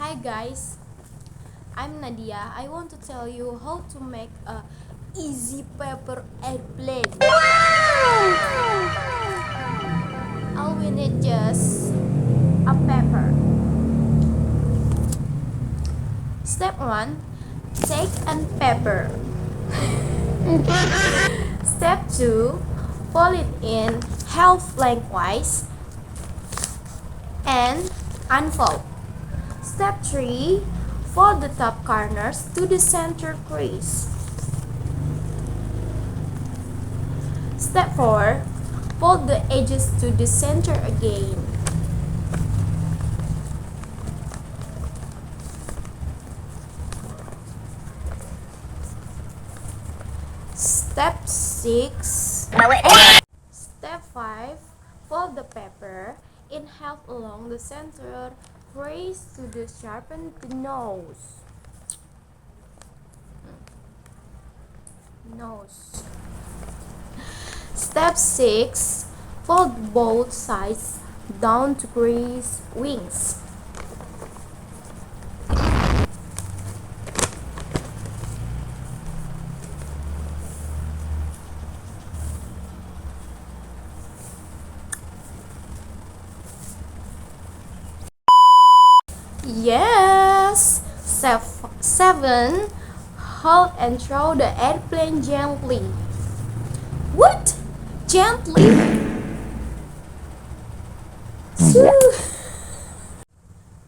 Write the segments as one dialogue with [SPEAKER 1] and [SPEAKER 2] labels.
[SPEAKER 1] Hi guys, I'm Nadia. I want to tell you how to make a easy paper airplane. All we need just a paper. Step 1. Take a paper. Step 2. Fold it in half lengthwise and unfold. Step 3. Fold the top corners to the center crease. Step 4. Fold the edges to the center again. Step 6. Step 5. Fold the paper in half along the center crease to the sharpen the nose. Step 6. Fold both sides down to crease wings. Yes! Step 7. Hold and throw the airplane gently. What? Gently?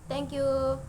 [SPEAKER 1] Thank you.